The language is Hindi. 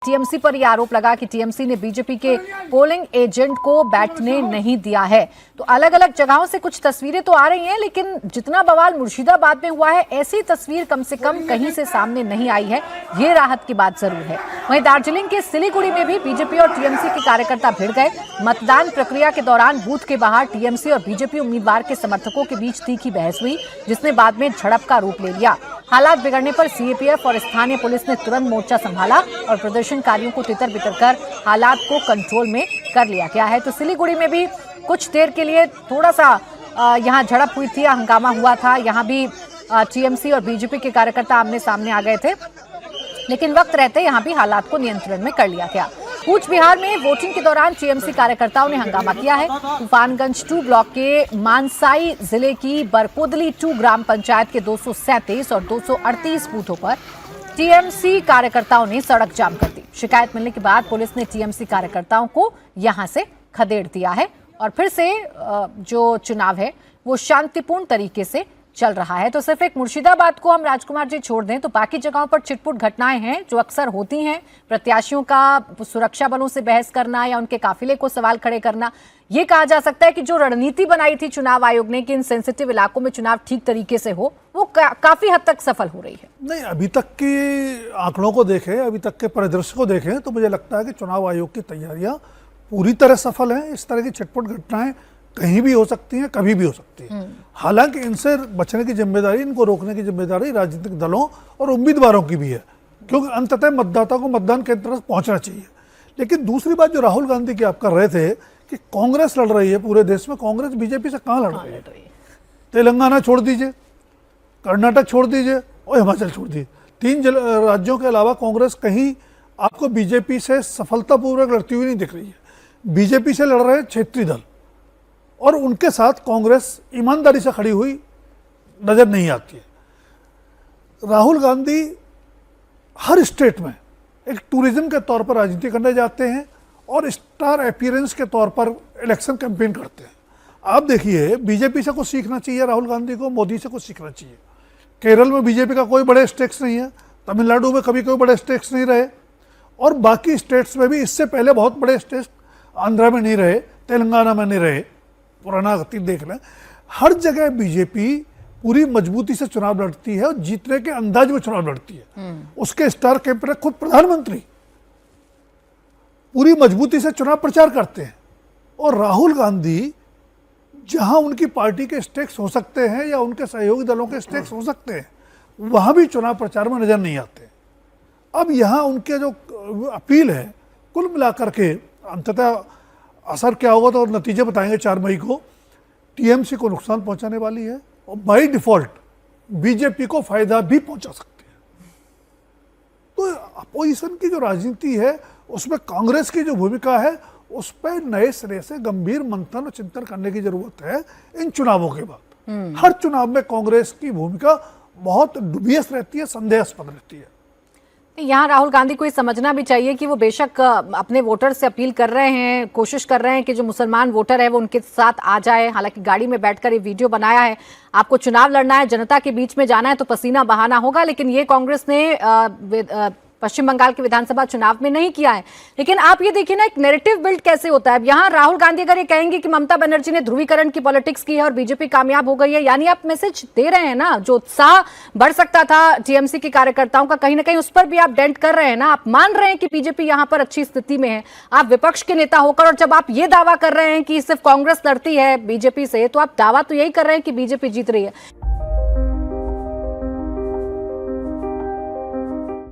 टीएमसी पर यह आरोप लगा कि टीएमसी ने बीजेपी के पोलिंग एजेंट को बैठने नहीं दिया है। तो अलग अलग जगहों से कुछ तस्वीरें तो आ रही हैं, लेकिन जितना बवाल मुर्शिदाबाद में हुआ है, ऐसी तस्वीर कम से कम कहीं से सामने नहीं आई है। ये राहत की बात जरूर है। वहीं दार्जिलिंग के सिलीगुड़ी में भी बीजेपी और टीएमसी के कार्यकर्ता भिड़ गए। मतदान प्रक्रिया के दौरान बूथ के बाहर टीएमसी और बीजेपी उम्मीदवार के समर्थकों के बीच तीखी बहस हुई, जिसने बाद में झड़प का रूप ले लिया। हालात बिगड़ने पर सीएपीएफ और स्थानीय पुलिस ने तुरंत मोर्चा संभाला और प्रदर्शनकारियों को तितर बितर कर हालात को कंट्रोल में कर लिया गया है। तो सिलीगुड़ी में भी कुछ देर के लिए थोड़ा सा यहां झड़प हुई थी, हंगामा हुआ था। यहां भी टीएमसी और बीजेपी के कार्यकर्ता आमने सामने आ गए थे, लेकिन वक्त रहते यहां भी हालात को नियंत्रण में कर लिया गया। कूच बिहार में वोटिंग के दौरान टीएमसी कार्यकर्ताओं ने हंगामा किया है। तूफानगंज 2 ब्लॉक के मानसाई जिले की बरपोदली 2 ग्राम पंचायत के 237 और 238 बूथों पर टीएमसी कार्यकर्ताओं ने सड़क जाम कर दी। शिकायत मिलने के बाद पुलिस ने टीएमसी कार्यकर्ताओं को यहां से खदेड़ दिया है और फिर से जो चुनाव है वो शांतिपूर्ण तरीके से चल रहा है। तो सिर्फ एक मुर्शिदाबाद को हम राजकुमार जी छोड़ दें तो बाकी जगहों पर छिटपुट घटनाएं हैं जो अक्सर होती हैं। प्रत्याशियों का सुरक्षा बलों से बहस करना या उनके काफिले को सवाल खड़े करना। ये कहा जा सकता है कि जो रणनीति बनाई थी चुनाव आयोग ने कि इन सेंसिटिव इलाकों में चुनाव ठीक तरीके से हो, वो काफी हद तक सफल हो रही है। नहीं, अभी तक के आंकड़ों को देखें, अभी तक के परिदृश्य को देखें तो मुझे लगता है कि चुनाव आयोग की तैयारियां पूरी तरह सफल हैं। इस तरह की छिटपुट घटनाएं कहीं भी हो सकती हैं, कभी भी हो सकती हैं। हालांकि इनसे बचने की जिम्मेदारी, इनको रोकने की जिम्मेदारी राजनीतिक दलों और उम्मीदवारों की भी है, क्योंकि अंततः मतदाता को मतदान केंद्र तक पहुंचना चाहिए। लेकिन दूसरी बात जो राहुल गांधी की आप कर रहे थे कि कांग्रेस लड़ रही है पूरे देश में, कांग्रेस बीजेपी से कहाँ लड़ रही है? तेलंगाना छोड़ दीजिए, कर्नाटक छोड़ दीजिए और हिमाचल छोड़ दीजिए, 3 राज्यों के अलावा कांग्रेस कहीं आपको बीजेपी से सफलतापूर्वक लड़ती हुई नहीं दिख रही है। बीजेपी से लड़ रहे हैं क्षेत्रीय दल और उनके साथ कांग्रेस ईमानदारी से खड़ी हुई नजर नहीं आती है। राहुल गांधी हर स्टेट में एक टूरिज्म के तौर पर राजनीति करने जाते हैं और स्टार अपीयरेंस के तौर पर इलेक्शन कैंपेन करते हैं। आप देखिए, बीजेपी से कुछ सीखना चाहिए राहुल गांधी को, मोदी से कुछ सीखना चाहिए। केरल में बीजेपी का कोई बड़े स्टेक्स नहीं है, तमिलनाडु में कभी कोई बड़े स्टेक्स नहीं रहे और बाकी स्टेट्स में भी इससे पहले बहुत बड़े स्टेट्स आंध्रा में नहीं रहे, तेलंगाना में नहीं रहे। पुराना अतीत देख लें, हर जगह बीजेपी पूरी मजबूती से चुनाव लड़ती है और जीतने के अंदाज में चुनाव लड़ती है। उसके स्टार कैंपेनर खुद प्रधानमंत्री पूरी मजबूती से चुनाव प्रचार करते हैं और राहुल गांधी जहां उनकी पार्टी के स्टेक्स हो सकते हैं या उनके सहयोगी दलों के स्टेक्स हो सकते हैं, वहां भी चुनाव प्रचार में नजर नहीं आते। अब यहां उनके जो अपील है, कुल मिलाकर के अंततः असर क्या होगा तो नतीजे बताएंगे 4 मई को। टीएमसी को नुकसान पहुंचाने वाली है और बाय डिफॉल्ट बीजेपी को फायदा भी पहुंचा सकती है। तो अपोजिशन की जो राजनीति है उसमें कांग्रेस की जो भूमिका है उस पर नए सिरे से गंभीर मंथन और चिंतन करने की जरूरत है। इन चुनावों के बाद हर चुनाव में कांग्रेस की भूमिका बहुत डुबियस रहती है, संदेहास्पद रहती है। यहाँ राहुल गांधी को ये समझना भी चाहिए कि वो बेशक अपने वोटर से अपील कर रहे हैं, कोशिश कर रहे हैं कि जो मुसलमान वोटर है वो उनके साथ आ जाए। हालांकि गाड़ी में बैठकर ये वीडियो बनाया है। आपको चुनाव लड़ना है, जनता के बीच में जाना है तो पसीना बहाना होगा, लेकिन ये कांग्रेस ने पश्चिम बंगाल के विधानसभा चुनाव में नहीं किया है। लेकिन आप ये देखिए ना, एक नैरेटिव बिल्ड कैसे होता है। यहाँ राहुल गांधी अगर ये कहेंगे कि ममता बनर्जी ने ध्रुवीकरण की पॉलिटिक्स की है और बीजेपी कामयाब हो गई है, यानी आप मैसेज दे रहे हैं ना, जो उत्साह बढ़ सकता था टीएमसी के कार्यकर्ताओं का, कहीं ना कहीं उस पर भी आप डेंट कर रहे हैं ना। आप मान रहे हैं कि बीजेपी यहाँ पर अच्छी स्थिति में है, आप विपक्ष के नेता होकर, और जब आप ये दावा कर रहे हैं कि सिर्फ कांग्रेस लड़ती है बीजेपी से, तो आप दावा तो यही कर रहे हैं कि बीजेपी जीत रही है।